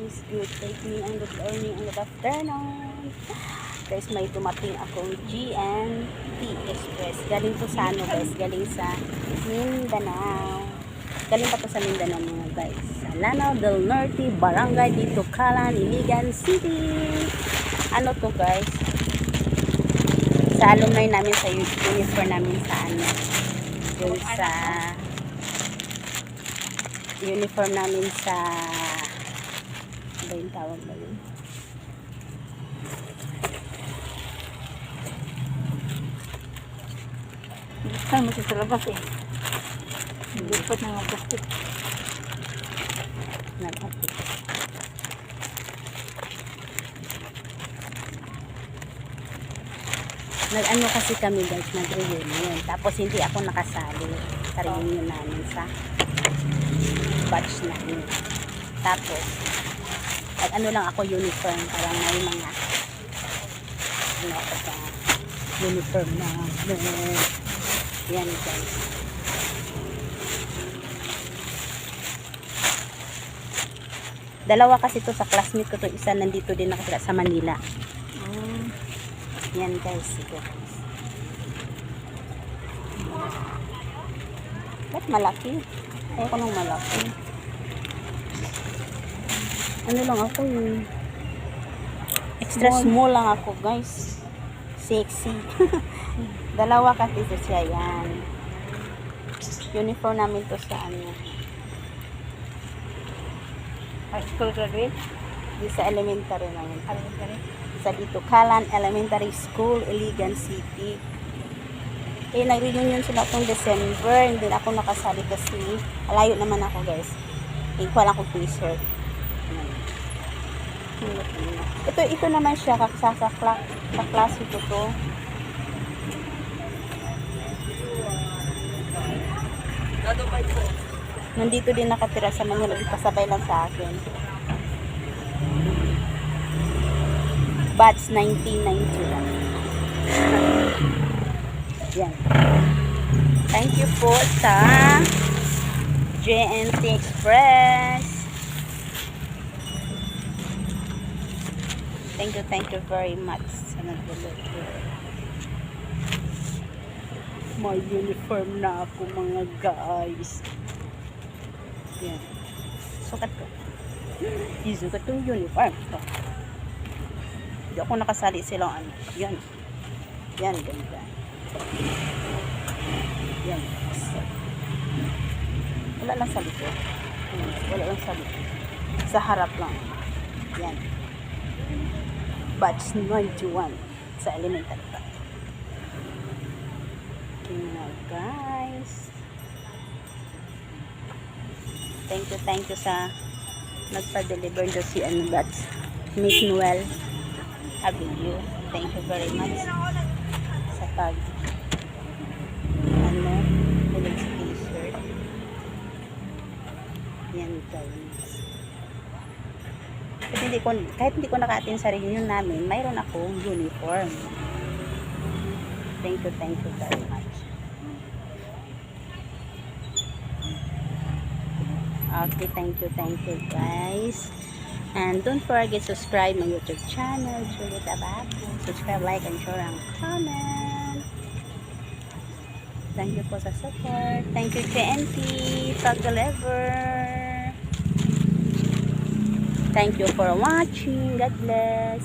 guys, good evening and good morning and good afternoon. Guys, may dumating akong GNT Express. Galing to sa ano guys, galing sa Mindanao. Galing pa to sa Mindanao mga guys. Sa Lanao del Norte, Barangay dito Kalan, Iligan City. Ano to guys? Sa alumni namin, sa uniform namin sa ano. Yung sa uniform namin sa ba yung tawag ba yun? Saan mo sa labas eh. Lipat ng plastic. Nag-apit. Nag-ano kasi kami guys, nag-reunion. Tapos hindi ako nakasali sa reunion namin sa batch namin. Tapos, nag-ano lang ako uniform para may mga ano ako sa uniform na yan guys. Dalawa kasi to sa classmate ko to, isa nandito din nakatira sa Manila. Yan guys, ito guys. Ba't malaki? Ayoko nang malaki. Ano lang ako yung extra small lang ako guys. Sexy. Dalawa kasi to siya yan. Uniform namin to sa ano. High school graduate? Di sa elementary namin. Elementary? Sa dito Kalan Elementary School, Iligan City. Eh, nag-reunion sila itong December. Hindi na ako nakasali kasi malayo naman ako guys. Ikuha lang akong t-shirt. Ito naman siya sa klase ko to. Nandito din nakatira sa Manila. Pasabay lang sa akin. Batch 1991. Yan. Thank you po sa JNT Express. Thank you very much sa nag-deliver. May uniform na ako mga guys. Yan. Sukat ko. Isukat yung uniform. Ito. Hindi ako nakasali silang ano. Yan. Yan, ganda. Yan. Wala lang sa likod. Wala lang sa likod. Sa harap lang. Yan. Batch 91 sa elementary pa. Tingnan guys. Thank you sa nagpa-deliver do si ano batch Miss Noel Abilio. Thank you very much sa pag ano ulit sa t-shirt. Yan guys. Kahit hindi ko naka-attend sa reunion namin, mayroon akong uniform. Thank you very much. Okay, thank you guys. And don't forget to subscribe my YouTube channel, Juliet Abaco. Subscribe, like, and share, and comment. Thank you po sa support. Thank you, JNT, pag-deliver. Thank you for watching. God bless.